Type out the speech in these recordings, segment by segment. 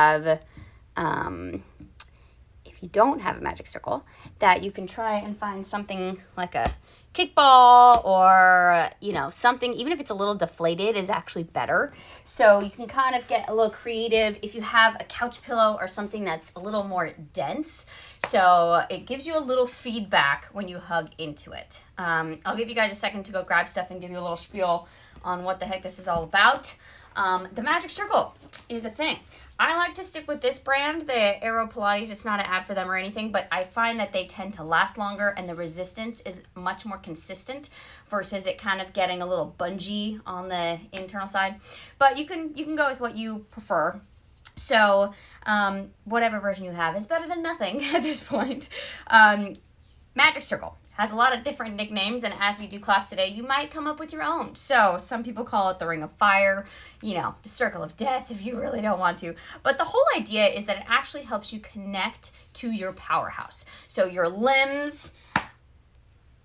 have, if you don't have a magic circle, that you can try and find something like a kickball or, you know, something, even if it's a little deflated, is actually better. So you can kind of get a little creative if you have a couch pillow or something that's a little more dense. So it gives you a little feedback when you hug into it. I'll give you guys a second to go grab stuff and give you a little spiel on what the heck this is all about. The magic circle is a thing. I like to stick with this brand, the Aero Pilates. It's not an ad for them or anything, but I find that they tend to last longer and the resistance is much more consistent versus it kind of getting a little bungee on the internal side. But you can go with what you prefer. So whatever version you have is better than nothing at this point. Magic circle has a lot of different nicknames, and as we do class today, you might come up with your own. So some people call it the Ring of Fire, you know, the Circle of Death if you really don't want to. But the whole idea is that it actually helps you connect to your powerhouse. So your limbs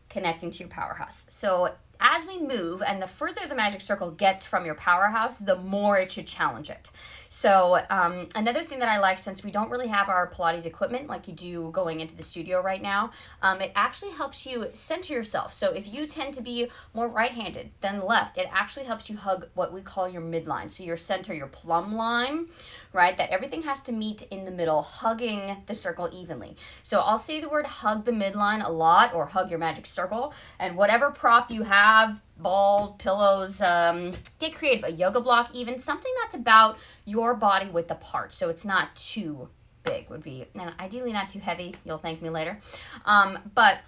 connecting to your powerhouse. So as we move, and the further the magic circle gets from your powerhouse, the more it should challenge it. So another thing that I like, since we don't really have our Pilates equipment like you do going into the studio right now, it actually helps you center yourself. So if you tend to be more right-handed than left, it actually helps you hug what we call your midline. So your center, your plumb line, right? That everything has to meet in the middle, hugging the circle evenly. So I'll say the word hug the midline a lot, or hug your magic circle, and whatever prop you have, ball, pillows, get creative, a yoga block even, something that's about your body width apart, so it's not too big would be, and ideally not too heavy. You'll thank me later. But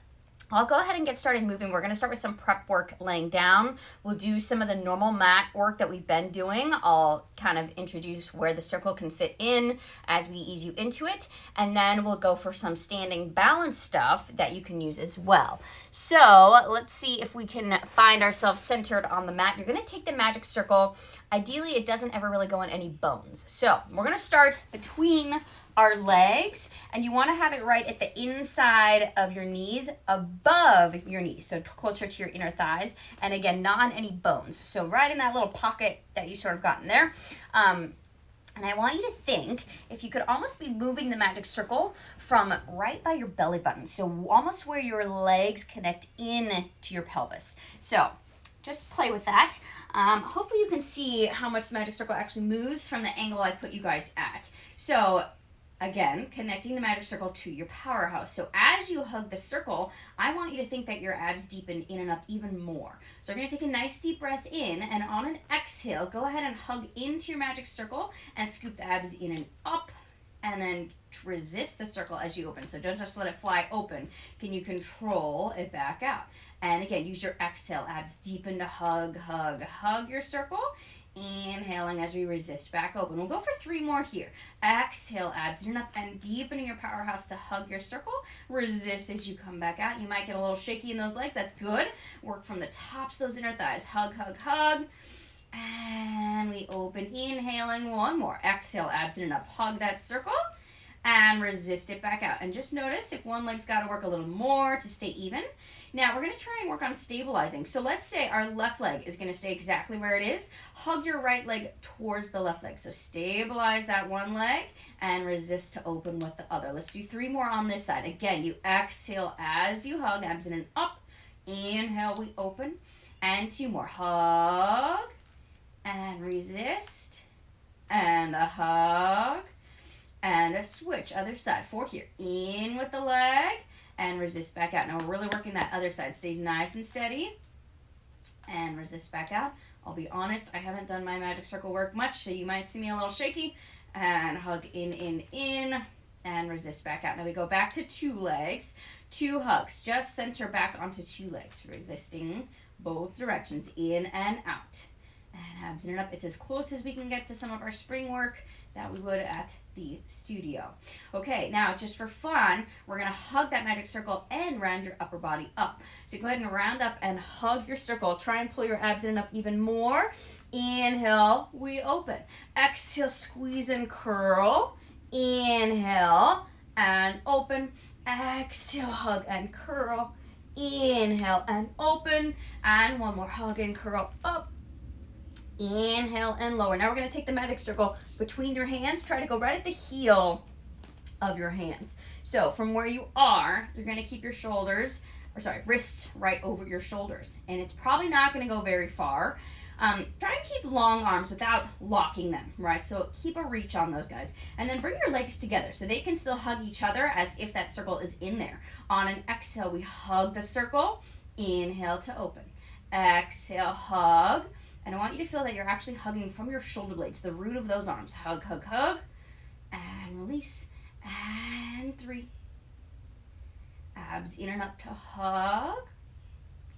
I'll go ahead and get started moving. We're going to start with some prep work laying down. We'll do some of the normal mat work that we've been doing. I'll kind of introduce where the circle can fit in as we ease you into it. And then we'll go for some standing balance stuff that you can use as well. So let's see if we can find ourselves centered on the mat. You're going to take the magic circle. Ideally, it doesn't ever really go on any bones. So we're going to start between our legs, and you want to have it right at the inside of your knees, above your knees, so closer to your inner thighs, and again, not on any bones. So right in that little pocket that you sort of got in there. And I want you to think if you could almost be moving the magic circle from right by your belly button, so almost where your legs connect in to your pelvis. So just play with that. Hopefully you can see how much the magic circle actually moves from the angle I put you guys at. So again, connecting the magic circle to your powerhouse. So as you hug the circle, I want you to think that your abs deepen in and up even more. So we're going to take a nice deep breath in, and on an exhale, go ahead and hug into your magic circle and scoop the abs in and up, and then resist the circle as you open. So don't just let it fly open. Can you control it back out? And again, use your exhale, abs deepen to hug, hug, hug your circle. Inhaling as we resist back open. We'll go for 3 more here. Exhale, abs in and up, and deepening your powerhouse to hug your circle. Resist as you come back out. You might get a little shaky in those legs. That's good. Work from the tops of those inner thighs. Hug, hug, hug. And we open. Inhaling 1 more. Exhale, abs in and up. Hug that circle. And resist it back out. And just notice if one leg's got to work a little more to stay even. Now, we're going to try and work on stabilizing. So let's say our left leg is going to stay exactly where it is. Hug your right leg towards the left leg. So stabilize that one leg and resist to open with the other. Let's do 3 more on this side. Again, you exhale as you hug, abs in and up. Inhale, we open. And 2 more. Hug and resist. And a hug. And a switch. Other side. 4 here. In with the leg. And resist back out. Now we're really working that other side. Stays nice and steady. And resist back out. I'll be honest, I haven't done my magic circle work much, so you might see me a little shaky. And hug in. And resist back out. Now we go back to 2 legs. 2 hugs. Just center back onto 2 legs. Resisting both directions. In and out. And abs in and up. It's as close as we can get to some of our spring work that we would at the studio. Okay, now just for fun, we're going to hug that magic circle and round your upper body up. So go ahead and round up and hug your circle. Try and pull your abs in and up even more. Inhale, we open. Exhale, squeeze and curl. Inhale and open. Exhale, hug and curl. Inhale and open. And 1 more, hug and curl up. Inhale and lower. Now we're going to take the magic circle between your hands. Try to go right at the heel of your hands. So from where you are, you're going to keep your wrists right over your shoulders. And it's probably not going to go very far. Try and keep long arms without locking them, right? So keep a reach on those guys. And then bring your legs together so they can still hug each other as if that circle is in there. On an exhale, we hug the circle. Inhale to open. Exhale, hug. And I want you to feel that you're actually hugging from your shoulder blades, the root of those arms. Hug, hug, hug. And release. And 3. Abs in and up to hug.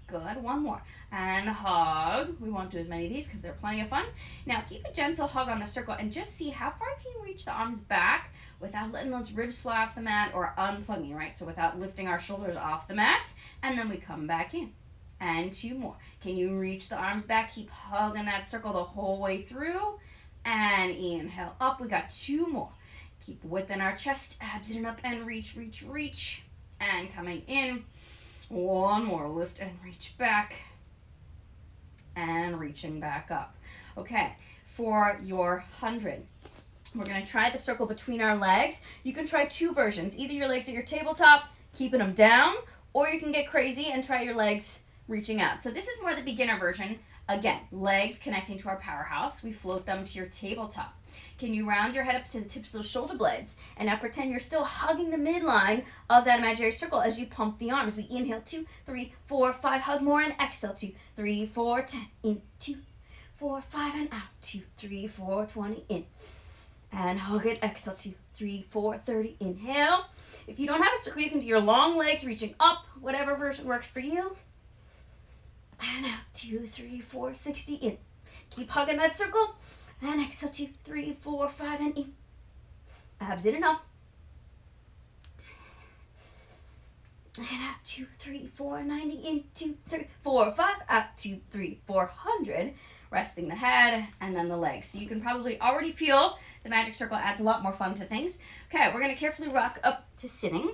Good. One more. And hug. We won't do as many of these because they're plenty of fun. Now keep a gentle hug on the circle and just see how far can you reach the arms back without letting those ribs fly off the mat or unplugging, right? So without lifting our shoulders off the mat. And then we come back in. And 2 more. Can you reach the arms back? Keep hugging that circle the whole way through. And inhale up. We got 2 more. Keep width in our chest. Abs in and up and reach, reach, reach. And coming in. 1 more. Lift and reach back. And reaching back up. Okay. For your 100. We're going to try the circle between our legs. You can try 2 versions. Either your legs at your tabletop, keeping them down. Or you can get crazy and try your legs reaching out. So this is more the beginner version. Again, legs connecting to our powerhouse. We float them to your tabletop. Can you round your head up to the tips of those shoulder blades? And now pretend you're still hugging the midline of that imaginary circle as you pump the arms. We inhale 2, 3, 4, 5. Hug more and exhale 2, 3, 4, 10. In 2, 4, 5 and out. 2, 3, 4, 20. In. And hug it. Exhale 2, 3, 4, 30. Inhale. If you don't have a circle, you can do your long legs reaching up. Whatever version works for you. And out. 2, 3, 4, 60. In. Keep hugging that circle. And exhale 2, 3, 4, 5 and in. Abs in and up. And out. 2, 3, 4, 90. In. 2, 3, 4, 5. Out. 2, 3, 400. Resting the head and then the legs. So you can probably already feel the magic circle adds a lot more fun to things. Okay, we're going to carefully rock up to sitting.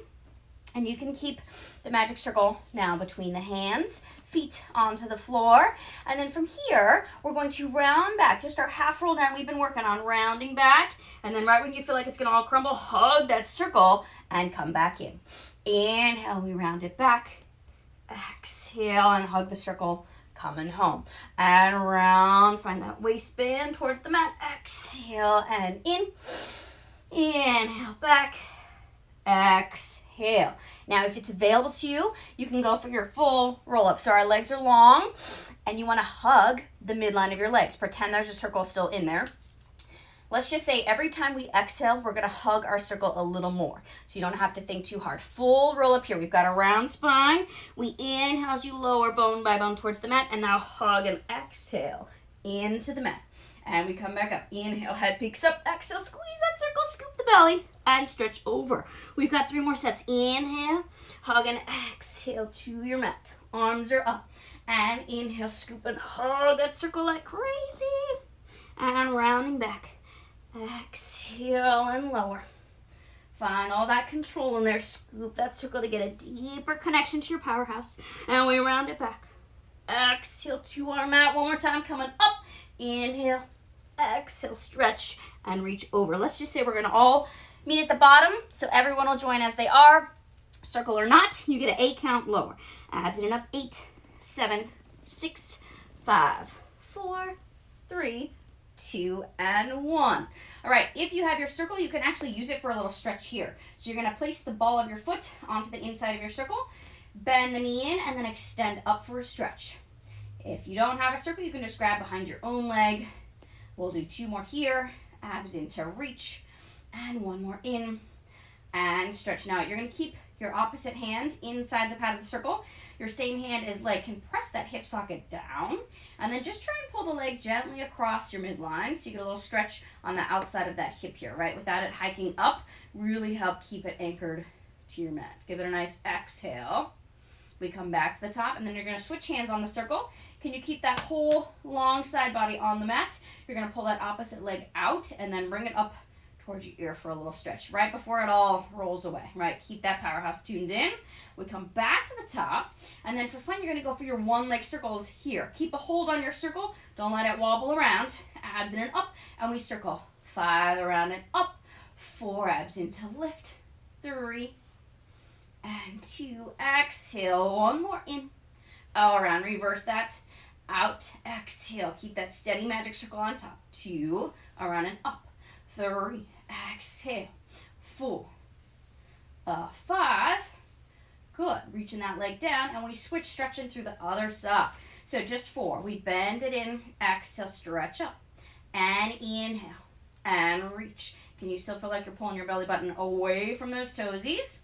And you can keep the magic circle now between the hands, feet onto the floor. And then from here, we're going to round back, just our half roll down. We've been working on rounding back. And then right when you feel like it's going to all crumble, hug that circle and come back in. Inhale, we round it back. Exhale and hug the circle, coming home. And round, find that waistband towards the mat. Exhale and in. Inhale, back. Exhale. Now, if it's available to you, you can go for your full roll-up. So our legs are long, and you want to hug the midline of your legs. Pretend there's a circle still in there. Let's just say every time we exhale, we're going to hug our circle a little more. So you don't have to think too hard. Full roll-up here. We've got a round spine. We inhale as you lower bone by bone towards the mat, and now hug and exhale into the mat. And we come back up. Inhale, head peeks up. Exhale, squeeze that circle, scoop the belly, and stretch over. We've got 3 more sets. Inhale, hug, and exhale to your mat. Arms are up. And inhale, scoop and hug that circle like crazy. And rounding back. Exhale and lower. Find all that control in there. Scoop that circle to get a deeper connection to your powerhouse. And we round it back. Exhale to our mat. One more time, coming up. Inhale. Exhale, stretch, and reach over. Let's just say we're going to all meet at the bottom, so everyone will join as they are. Circle or not, you get an 8 count lower. Abs in and up. 8, 7, 6, 5, 4, 3, 2, and 1. All right, if you have your circle, you can actually use it for a little stretch here. So you're going to place the ball of your foot onto the inside of your circle, bend the knee in, and then extend up for a stretch. If you don't have a circle, you can just grab behind your own leg. We'll do 2 more here. Abs into reach. And 1 more in. And stretch. Now, you're going to keep your opposite hand inside the pad of the circle. Your same hand is leg can press that hip socket down. And then just try and pull the leg gently across your midline so you get a little stretch on the outside of that hip here, right? Without it hiking up, really help keep it anchored to your mat. Give it a nice exhale. We come back to the top, and then you're going to switch hands on the circle. Can you keep that whole long side body on the mat? You're going to pull that opposite leg out and then bring it up towards your ear for a little stretch right before it all rolls away, right? Keep that powerhouse tuned in. We come back to the top, and then for fun, you're going to go for your one leg circles here. Keep a hold on your circle. Don't let it wobble around. Abs in and up, and we circle. 5 around and up. 4 abs in to lift. 3 and 2. Exhale. 1 more in. All around. Reverse that. Out. Exhale. Keep that steady magic circle on top. 2 around and up. 3. Exhale. 4. 5. Good. Reaching that leg down, and we switch, stretching through the other side. So just 4. We bend it in. Exhale. Stretch up. And inhale. And reach. Can you still feel like you're pulling your belly button away from those toesies?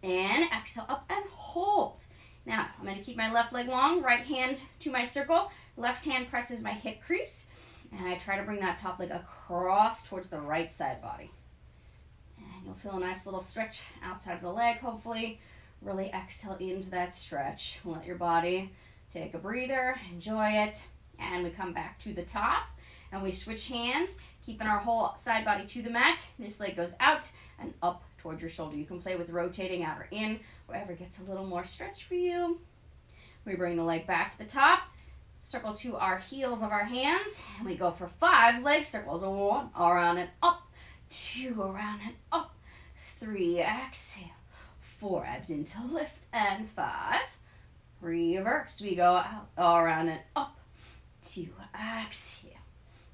And exhale up and hold. Now, I'm going to keep my left leg long, right hand to my circle, left hand presses my hip crease, and I try to bring that top leg across towards the right side body. And you'll feel a nice little stretch outside of the leg, hopefully. Really exhale into that stretch. Let your body take a breather, enjoy it, and we come back to the top, and we switch hands, keeping our whole side body to the mat. This leg goes out and up towards your shoulder. You can play with rotating out or in, wherever gets a little more stretch for you. We bring the leg back to the top, circle to our heels of our hands, and we go for 5 leg circles. 1 around and up, 2 around and up, 3, exhale, 4 abs in to lift, and 5, reverse. We go out, around and up, 2, exhale,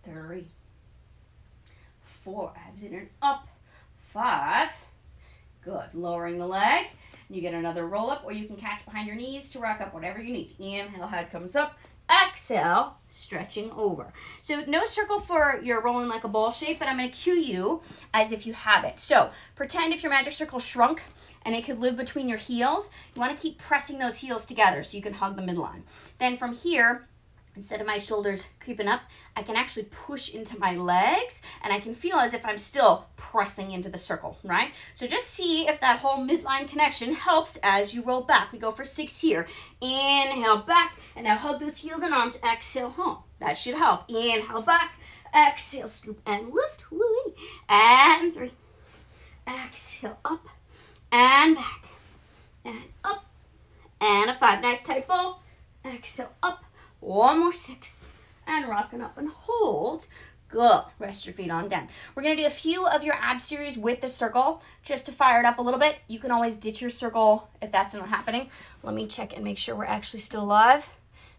3, 4 abs in and up, 5, good. Lowering the leg, and you get another roll up, or you can catch behind your knees to rock up, whatever you need. Inhale, head comes up, exhale, stretching over. So no circle for your rolling like a ball shape, but I'm going to cue you as if you have it. So pretend if your magic circle shrunk and it could live between your heels. You want to keep pressing those heels together so you can hug the midline. Then from here, instead of my shoulders creeping up, I can actually push into my legs, and I can feel as if I'm still pressing into the circle, right? So just see if that whole midline connection helps as you roll back. We go for 6 here. Inhale, back, and now hug those heels and arms. Exhale, home. That should help. Inhale, back. Exhale, scoop and lift. Woo-wee. And 3. Exhale, up and back. And up. And a 5. Nice tight ball. Exhale, up. 1 more 6, and rocking up and hold. Good. Rest your feet on down. We're going to do a few of your ab series with the circle just to fire it up a little bit. You can always ditch your circle if that's not happening. Let me check and make sure we're actually still live,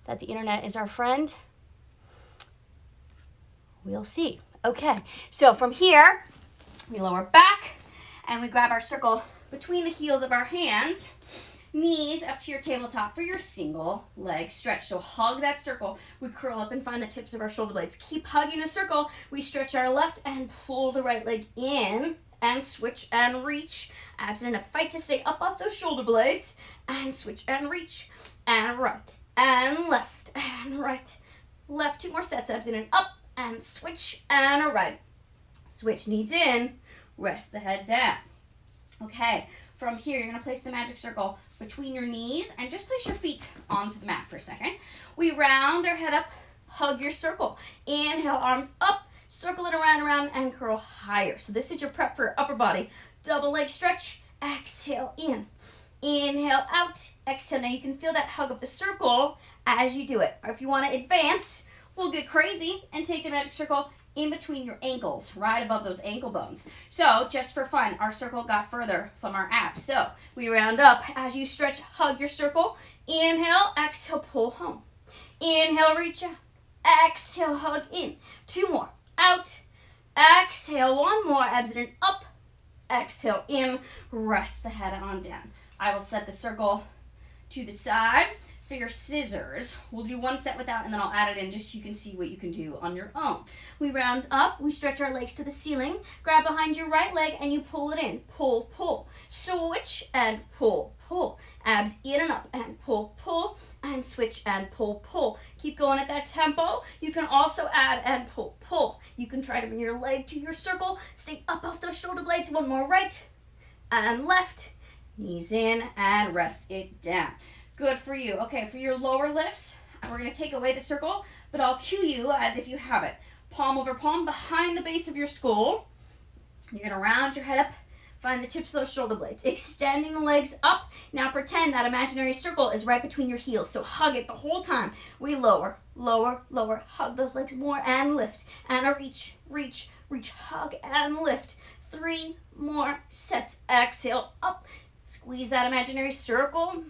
that the internet is our friend. We'll see. Okay, so from here, we lower back, and we grab our circle between the heels of our hands. Knees up to your tabletop for your single leg stretch. So hug that circle. We curl up and find the tips of our shoulder blades. Keep hugging the circle. We stretch our left and pull the right leg in and switch and reach. Abs and up. Fight to stay up off those shoulder blades and switch and reach and right and left and right. Left. 2 more sets. Abs in and up and switch and a right. Switch knees in. Rest the head down. Okay. From here, you're going to place the magic circle between your knees and just place your feet onto the mat for a second. We round our head up, hug your circle. Inhale, arms up, circle it around, and curl higher. So this is your prep for upper body. Double leg stretch, exhale in. Inhale out, exhale. Now you can feel that hug of the circle as you do it. Or if you want to advance, we'll get crazy and take the magic circle in between your ankles, right above those ankle bones. So just for fun, our circle got further from our abs. So we round up as you stretch, hug your circle. Inhale, exhale, pull home. Inhale, reach out. Exhale, hug in. 2 more. Out. Exhale, 1 more. Abs in and up. Exhale, in. Rest the head on down. I will set the circle to the side. For your scissors, we'll do 1 set without, and then I'll add it in just so you can see what you can do on your own. We round up, we stretch our legs to the ceiling, grab behind your right leg, and you pull it in. Pull, pull. Switch and pull, pull. Abs in and up, and pull, pull, and switch and pull, pull. Keep going at that tempo. You can also add and pull, pull. You can try to bring your leg to your circle. Stay up off those shoulder blades. 1 more right and left. Knees in and rest it down. Good for you. Okay, for your lower lifts, we're going to take away the circle, but I'll cue you as if you have it. Palm over palm behind the base of your skull. You're gonna round your head up, find the tips of those shoulder blades, extending the legs up. Now pretend that imaginary circle is right between your heels, so hug it the whole time. We lower, lower, lower, hug those legs more and lift. And a reach, reach, reach, hug and lift. 3 more sets. Exhale, up. Squeeze that imaginary circle.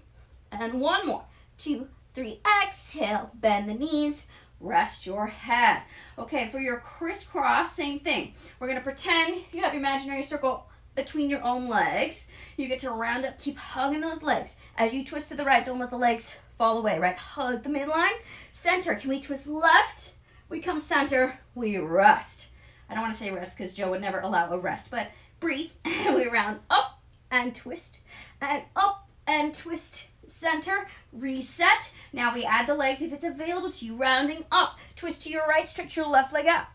And 1 more. 2, 3, exhale. Bend the knees. Rest your head. Okay, for your crisscross, same thing. We're going to pretend you have your imaginary circle between your own legs. You get to round up, keep hugging those legs. As you twist to the right, don't let the legs fall away, right? Hug the midline. Center, can we twist left? We come center, we rest. I don't want to say rest because Joe would never allow a rest, but breathe, and we round up and twist, and up and twist. Center, reset. Now we add the legs if it's available to you. Rounding up, twist to your right, stretch your left leg out.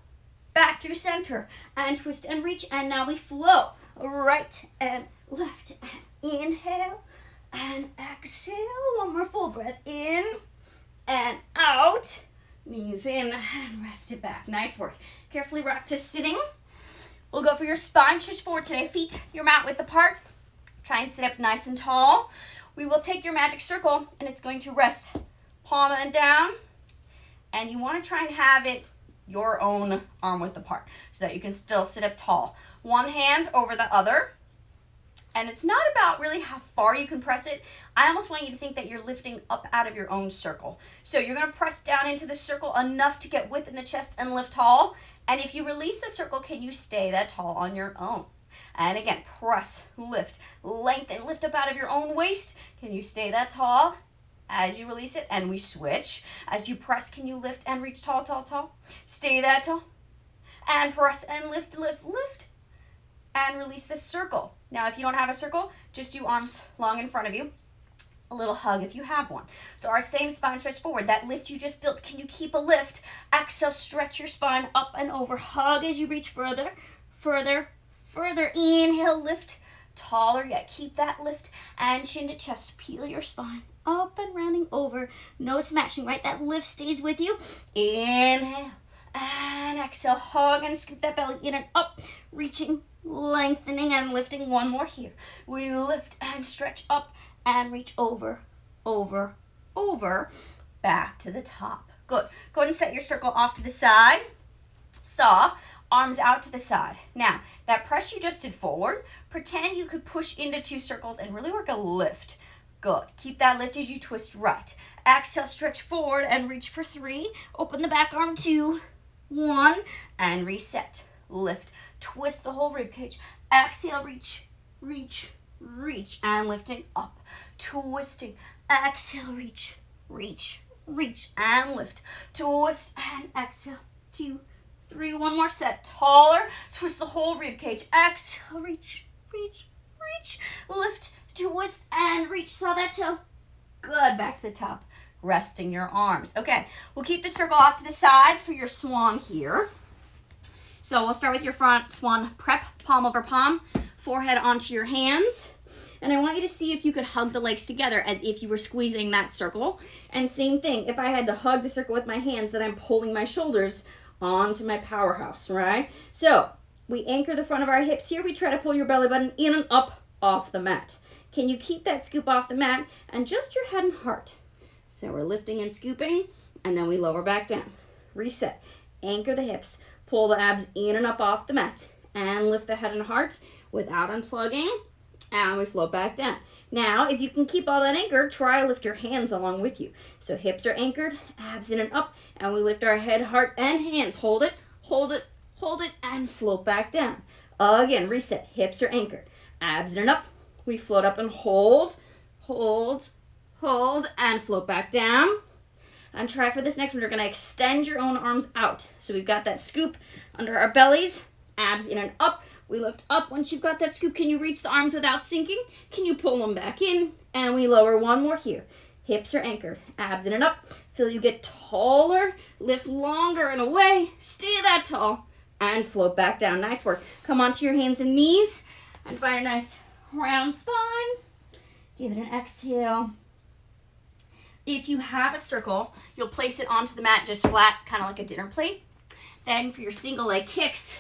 Back through center, and twist and reach, and now we flow. Right and left. Inhale and exhale. 1 more full breath. In and out. Knees in and rest it back. Nice work. Carefully rock to sitting. We'll go for your spine stretch forward today. Feet, your mat width apart. Try and sit up nice and tall. We will take your magic circle and it's going to rest palm and down. And you want to try and have it your own arm width apart so that you can still sit up tall. 1 hand over the other. And it's not about really how far you can press it. I almost want you to think that you're lifting up out of your own circle. So you're going to press down into the circle enough to get width in the chest and lift tall. And if you release the circle, can you stay that tall on your own? And again, press, lift, lengthen, lift up out of your own waist. Can you stay that tall? As you release it, and we switch. As you press, can you lift and reach tall, tall, tall? Stay that tall. And press and lift, lift, lift. And release the circle. Now, if you don't have a circle, just do arms long in front of you. A little hug if you have one. So our same spine stretch forward. That lift you just built, can you keep a lift? Exhale, stretch your spine up and over. Hug as you reach further, further, further. Inhale, lift. Taller yet. Keep that lift. And chin to chest. Peel your spine up and rounding over. No smashing, right? That lift stays with you. Inhale. And exhale. Hug and scoop that belly in and up. Reaching, lengthening and lifting. 1 more here. We lift and stretch up and reach over, over, over. Back to the top. Good. Go ahead and set your circle off to the side. Saw. Arms out to the side. Now, that press you just did forward, pretend you could push into 2 circles and really work a lift. Good. Keep that lift as you twist right. Exhale, stretch forward and reach for 3. Open the back arm, 2, 1, and reset. Lift. Twist the whole rib cage. Exhale, reach, reach, reach, and lifting up. Twisting. Exhale, reach, reach, reach, and lift. Twist and exhale. 2, 3, 1 more set. Taller. Twist the whole rib cage. Exhale, reach, reach, reach. Lift, twist, and reach. Saw that toe? Good. Back to the top. Resting your arms. Okay, we'll keep the circle off to the side for your swan here. So we'll start with your front swan prep, palm over palm, forehead onto your hands. And I want you to see if you could hug the legs together as if you were squeezing that circle. And same thing, if I had to hug the circle with my hands, then I'm pulling my shoulders onto my powerhouse, right? So we anchor the front of our hips here. We try to pull your belly button in and up off the mat. Can you keep that scoop off the mat and just your head and heart? So we're lifting and scooping, and then we lower back down. Reset. Anchor the hips. Pull the abs in and up off the mat. And lift the head and heart without unplugging. And we float back down. Now, if you can keep all that anchored, try to lift your hands along with you. So hips are anchored, abs in and up, and we lift our head, heart, and hands. Hold it, hold it, hold it, and float back down. Again, reset. Hips are anchored, abs in and up. We float up and hold, hold, hold, and float back down. And try for this next one. You're going to extend your own arms out. So we've got that scoop under our bellies, abs in and up. We lift up. Once you've got that scoop, can you reach the arms without sinking? Can you pull them back in? And we lower 1 more here. Hips are anchored, abs in and up. Feel you get taller, lift longer and away. Stay that tall and float back down. Nice work. Come onto your hands and knees and find a nice round spine. Give it an exhale. If you have a circle, you'll place it onto the mat just flat, kind of like a dinner plate. Then for your single leg kicks,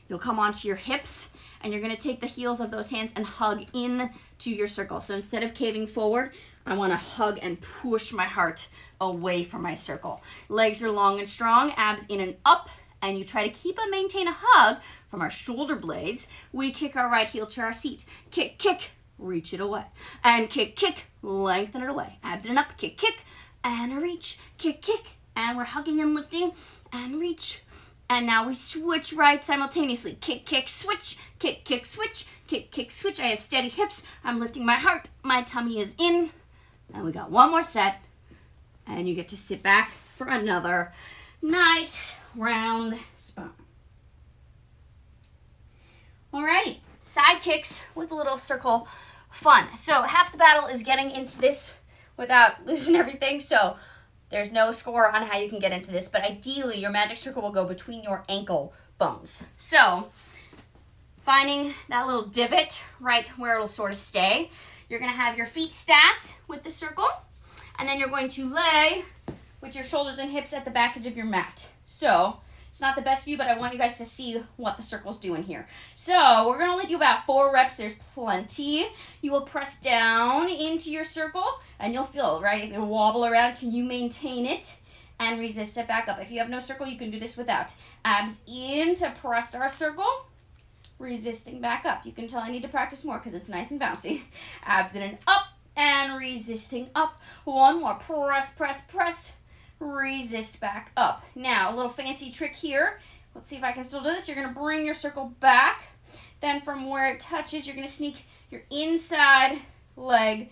you'll come onto your hips and you're gonna take the heels of those hands and hug in to your circle. So instead of caving forward, I wanna hug and push my heart away from my circle. Legs are long and strong, abs in and up, and you try to keep and maintain a hug from our shoulder blades. We kick our right heel to our seat. Kick, kick, reach it away. And kick, kick, lengthen it away. Abs in and up, kick, kick, and reach. Kick, kick, and we're hugging and lifting, and reach. And now we switch right simultaneously. Kick, kick, switch, kick, kick, switch, kick, kick, switch. I have steady hips. I'm lifting my heart. My tummy is in. And we got one more set. And you get to sit back for another nice round spine. Alrighty, side kicks with a little circle fun. So half the battle is getting into this without losing everything. So there's no score on how you can get into this, but ideally your magic circle will go between your ankle bones. So finding that little divot right where it'll sort of stay, you're gonna have your feet stacked with the circle, and then you're going to lay with your shoulders and hips at the back edge of your mat. So it's not the best view, but I want you guys to see what the circle's doing here. So we're gonna only do about 4 reps. There's plenty. You will press down into your circle, and you'll feel, right, if you wobble around, can you maintain it and resist it back up? If you have no circle, you can do this without. Abs in to press our circle, resisting back up. You can tell I need to practice more because it's nice and bouncy. Abs in and up, and resisting up. One more, press, press, press. Resist back up. Now, a little fancy trick here. Let's see if I can still do this. You're going to bring your circle back. Then from where it touches, you're going to sneak your inside leg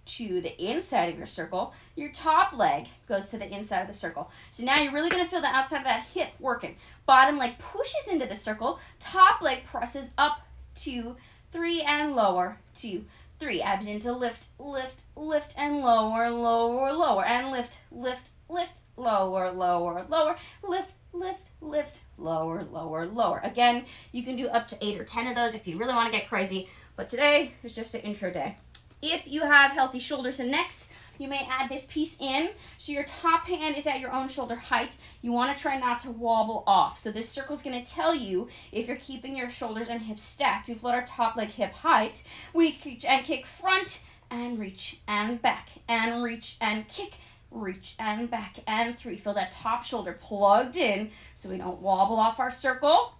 to the inside of your circle. Your top leg goes to the inside of the circle. So now you're really going to feel the outside of that hip working. Bottom leg pushes into the circle. Top leg presses up, 2, 3, and lower, 2, 3. Abs into lift, lift, lift, and lower, lower, lower, and lift, lift, lift, lower, lower, lower, lift, lift, lift, lower, lower, lower. Again, you can do up to 8 or 10 of those if you really want to get crazy, but today is just an intro day. If you have healthy shoulders and necks, you may add this piece in. So your top hand is at your own shoulder height. You want to try not to wobble off. So this circle is going to tell you if you're keeping your shoulders and hips stacked. We've let our top leg hip height. We reach and kick front and reach and back and reach and kick. Reach and back and 3. Feel that top shoulder plugged in so we don't wobble off our circle.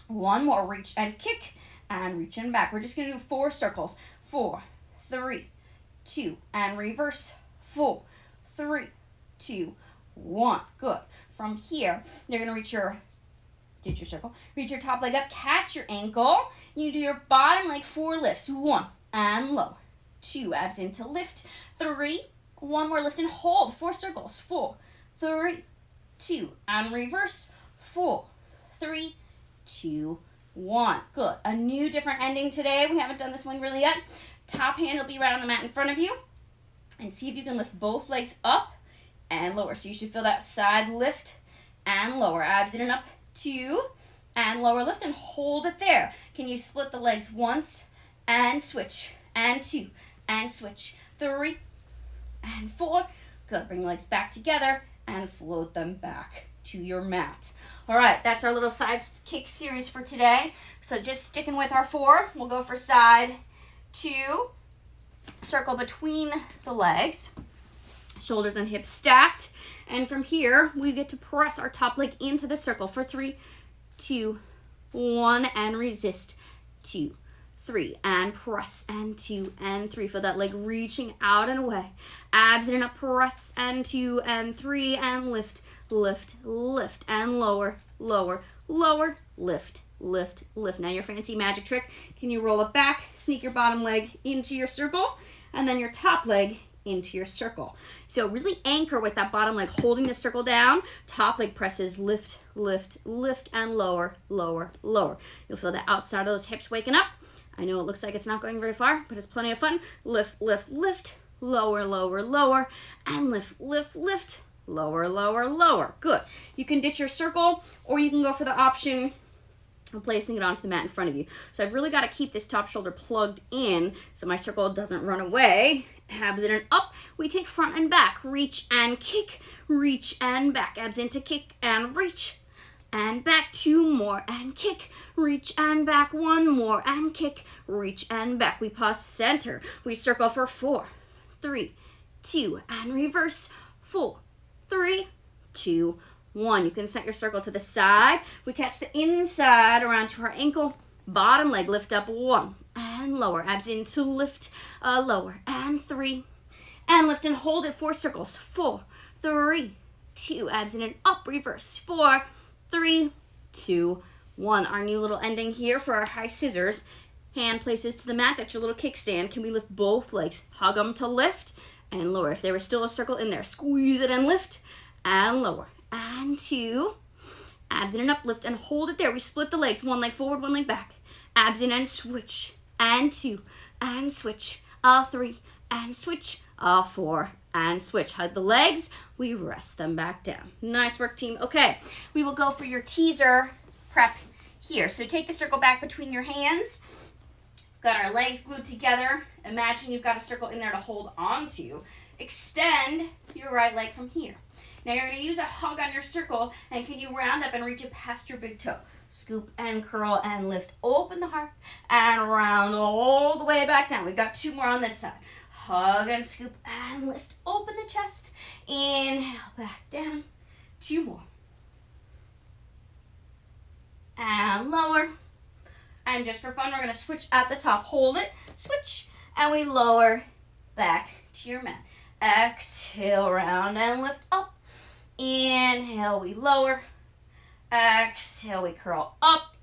One more, reach and kick and reach and back. We're just going to do 4 circles. 4, 3, 2, and reverse. 4, 3, 2, 1. Good. From here, you're going to reach your circle. Reach your top leg up, catch your ankle. You do your bottom leg 4 lifts. 1 and low. 2, abs in to lift. 3, 1 more lift and hold. 4 circles. 4, 3, 2, and reverse. 4, 3, 2, 1. Good. A new different ending today. We haven't done this one really yet. Top hand will be right on the mat in front of you. And see if you can lift both legs up and lower. So you should feel that side lift and lower. Abs in and up. 2, and lower lift, and hold it there. Can you split the legs once and switch? And 2, and switch. 3, and 4. Good. Bring the legs back together and float them back to your mat. All right, that's our little side kick series for today. So just sticking with our 4, we'll go for side 2. Circle between the legs, shoulders and hips stacked. And from here, we get to press our top leg into the circle for 3, 2, 1, and resist. 2, 3, and press, and 2, and 3. Feel that leg reaching out and away. Abs in and up, press, and 2, and 3, and lift, lift, lift, and lower, lower, lower, lift, lift, lift. Now your fancy magic trick, can you roll it back, sneak your bottom leg into your circle, and then your top leg into your circle. So really anchor with that bottom leg holding the circle down. Top leg presses lift, lift, lift, and lower, lower, lower. You'll feel the outside of those hips waking up. I know it looks like it's not going very far, but it's plenty of fun. Lift, lift, lift, lower, lower, lower, and lift, lift, lift, lower, lower, lower. Good. You can ditch your circle, or you can go for the option of placing it onto the mat in front of you. So I've really got to keep this top shoulder plugged in so my circle doesn't run away. Abs in and up. We kick front and back. Reach and kick. Reach and back. Abs in to kick and reach and back, 2 more, and kick, reach and back, 1 more, and kick, reach and back. We pause center. We circle for 4, 3, 2, and reverse, 4, 3, 2, 1. You can set your circle to the side. We catch the inside around to our ankle, bottom leg, lift up, 1, and lower, abs in to lift, lower, and 3, and lift and hold it, 4 circles, 4, 3, 2, abs in and up, reverse, 4, 3, 2, 1. Our new little ending here for our high scissors. Hand places to the mat. That's your little kickstand. Can we lift both legs? Hug them to lift and lower. If there was still a circle in there, squeeze it and lift and lower. And 2. Abs in and up, lift and hold it there. We split the legs. 1 leg forward, 1 leg back. Abs in and switch. And 2. And switch. 3. And switch. 4. And switch. Hug the legs. We rest them back down. Nice work, team. Okay, we will go for your teaser prep here. So take the circle back between your hands. Got our legs glued together. Imagine you've got a circle in there to hold on to. Extend your right leg from here. Now you're going to use a hug on your circle, and can you round up and reach it past your big toe? Scoop and curl and lift. Open the heart and round all the way back down. We've got 2 more on this side. Hug and scoop and lift. Open the chest. Inhale, back down. 2 more. And lower. And just for fun, we're going to switch at the top. Hold it. Switch. And we lower back to your mat. Exhale, round and lift up. Inhale, we lower. Exhale, we curl up.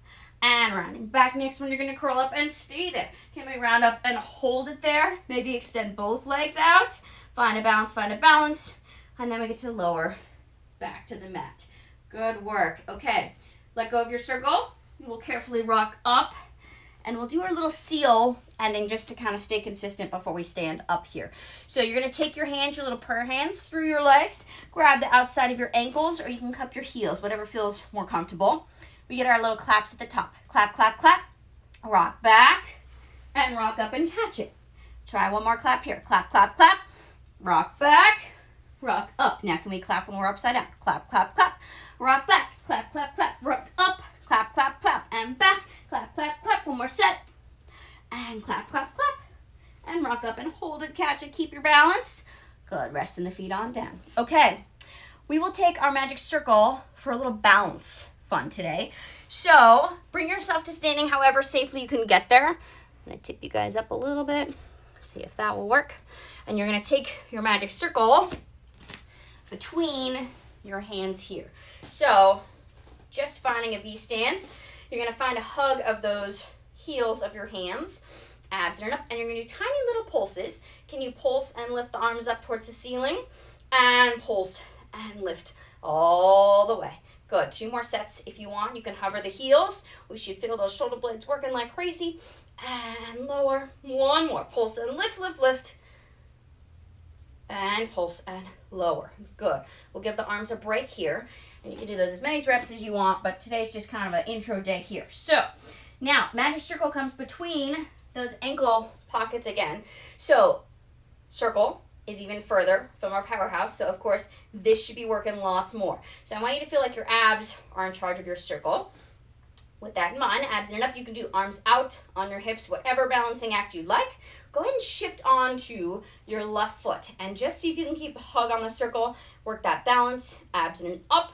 And rounding back. Next one, you're going to curl up and stay there. Can we round up and hold it there? Maybe extend both legs out. Find a balance, find a balance. And then we get to lower back to the mat. Good work. Okay, let go of your circle. We will carefully rock up. And we'll do our little seal ending just to kind of stay consistent before we stand up here. So you're going to take your hands, your little prayer hands, through your legs. Grab the outside of your ankles, or you can cup your heels, whatever feels more comfortable. We get our little claps at the top. Clap, clap, clap. Rock back and rock up and catch it. Try one more clap here. Clap, clap, clap. Rock back, rock up. Now can we clap when we're upside down? Clap, clap, clap. Rock back. Clap, clap, clap. Rock up. Clap, clap, clap. And back. Clap, clap, clap. One more set. And clap, clap, clap. And rock up and hold it. Catch it. Keep your balance. Good. Resting the feet on down. Okay. We will take our magic circle for a little balance fun today. So bring yourself to standing however safely you can get there. I'm going to tip you guys up a little bit. See if that will work. And you're going to take your magic circle between your hands here. So just finding a V stance. You're going to find a hug of those heels of your hands. Abs are up. And you're going to do tiny little pulses. Can you pulse and lift the arms up towards the ceiling? And pulse and lift all the way. Good. 2 more sets if you want. You can hover the heels. We should feel those shoulder blades working like crazy. And lower. 1 more. Pulse and lift, lift, lift. And pulse and lower. Good. We'll give the arms a break here. And you can do those as many reps as you want, but today's just kind of an intro day here. So now, magic circle comes between those ankle pockets again. So circle is even further from our powerhouse. So of course, this should be working lots more. So I want you to feel like your abs are in charge of your circle. With that in mind, abs in and up, you can do arms out on your hips, whatever balancing act you'd like. Go ahead and shift onto your left foot and just see if you can keep a hug on the circle. Work that balance, abs in and up.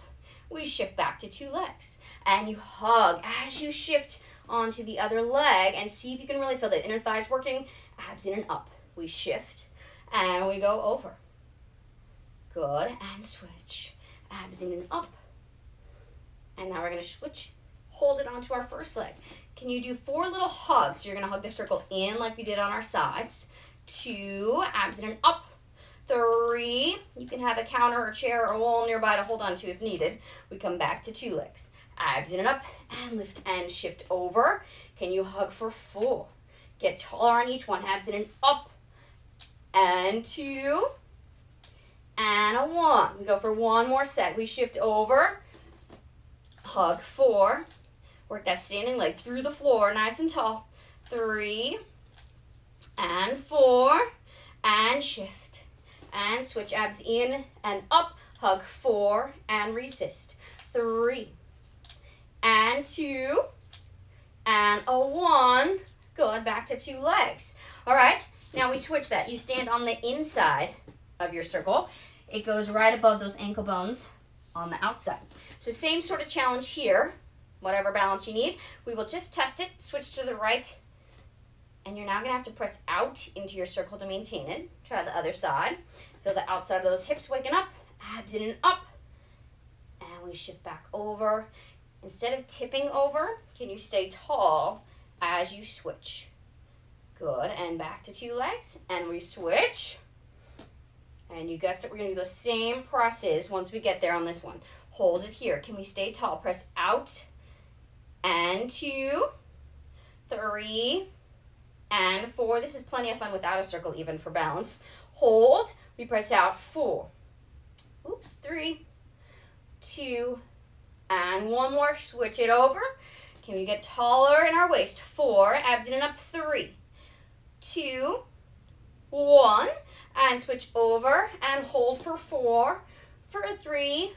We shift back to 2 legs and you hug as you shift onto the other leg and see if you can really feel the inner thighs working. Abs in and up. We shift and we go over. Good. And switch. Abs in and up. And now we're going to switch. Hold it onto our first leg. Can you do 4 little hugs? So you're going to hug the circle in like we did on our sides. 2. Abs in and up. 3. You can have a counter or chair or wall nearby to hold on to if needed. We come back to 2 legs. Abs in and up. And lift and shift over. Can you hug for 4? Get taller on each one. Abs in and up. And 2, and a 1. We go for 1 more set. We shift over, hug 4, work that standing leg through the floor, nice and tall. 3, and 4, and shift, and switch abs in and up, hug 4, and resist. 3, and 2, and a 1. Good, back to 2 legs. All right, now we switch that. You stand on the inside of your circle. It goes right above those ankle bones on the outside. So same sort of challenge here. Whatever balance you need. We will just test it. Switch to the right. And you're now going to have to press out into your circle to maintain it. Try the other side. Feel the outside of those hips waking up. Abs in and up. And we shift back over. Instead of tipping over, can you stay tall as you switch? Good. And back to 2 legs. And we switch. And you guessed it, we're going to do the same process once we get there on this one. Hold it here. Can we stay tall? Press out. And 2, 3, and 4. This is plenty of fun without a circle even for balance. Hold. We press out. 4. Oops. 3, 2, and 1 more. Switch it over. Can we get taller in our waist? 4. Abs in and up. 3, 2, 1. And switch over and hold for 4, for 3,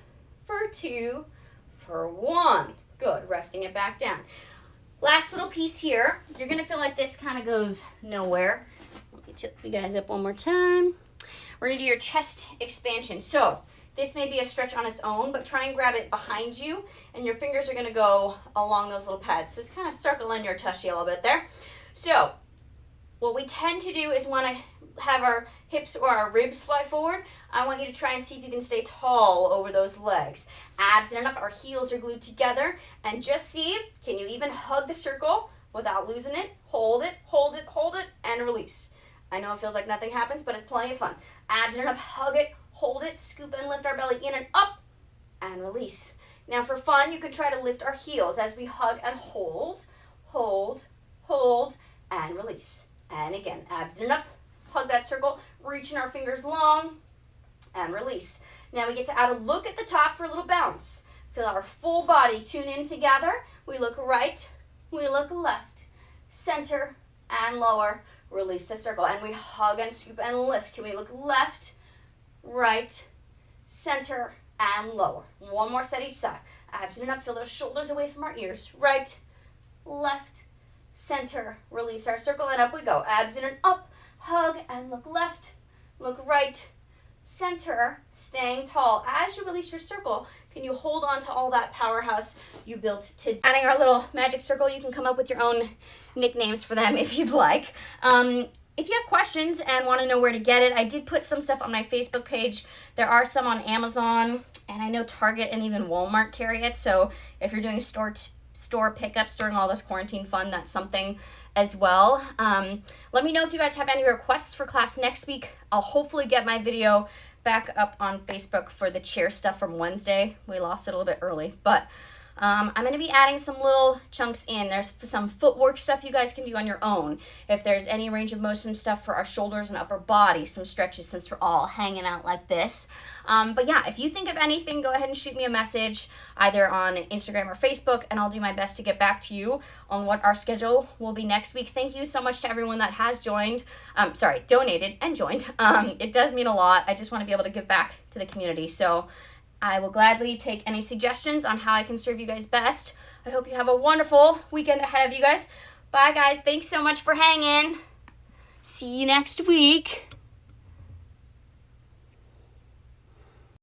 for 2, for 1. Good. Resting it back down. Last little piece here. You're going to feel like this kind of goes nowhere. Let me tip you guys up one more time. We're going to do your chest expansion. So this may be a stretch on its own, but try and grab it behind you, and your fingers are going to go along those little pads. So it's kind of circling your tushy a little bit there. So what we tend to do is want to have our hips or our ribs fly forward. I want you to try and see if you can stay tall over those legs. Abs in and up, our heels are glued together. And just see, can you even hug the circle without losing it? Hold it, hold it, hold it, and release. I know it feels like nothing happens, but it's plenty of fun. Abs in and up, hug it, hold it, scoop and lift our belly in and up, and release. Now for fun, you can try to lift our heels as we hug and hold, hold, hold, and release. And again, abs in and up, hug that circle, reaching our fingers long, and release. Now we get to add a look at the top for a little balance. Feel our full body tune in together. We look right, we look left, center, and lower. Release the circle, and we hug and scoop and lift. Can we look left, right, center, and lower? One more set each side. Abs in and up, feel those shoulders away from our ears. Right, left, center, release our circle, and up we go. Abs in and up, hug, and look left, look right, center, staying tall. As you release your circle, can you hold on to all that powerhouse you built to adding our little magic circle? You can come up with your own nicknames for them if you'd like. If you have questions and want to know where to get it, I did put some stuff on my Facebook page. There are some on Amazon, and I know Target and even Walmart carry it. So if you're doing store pickups during all this quarantine fun, that's something as well. Let me know if you guys have any requests for class next week. I'll hopefully get my video back up on Facebook for the chair stuff from Wednesday. We lost it a little bit early, but I'm going to be adding some little chunks in. There's some footwork stuff you guys can do on your own. If there's any range of motion stuff for our shoulders and upper body, some stretches since we're all hanging out like this. But yeah, if you think of anything, go ahead and shoot me a message either on Instagram or Facebook, and I'll do my best to get back to you on what our schedule will be next week. Thank you so much to everyone that has donated and joined. It does mean a lot. I just want to be able to give back to the community. So I will gladly take any suggestions on how I can serve you guys best. I hope you have a wonderful weekend ahead of you guys. Bye, guys. Thanks so much for hanging. See you next week.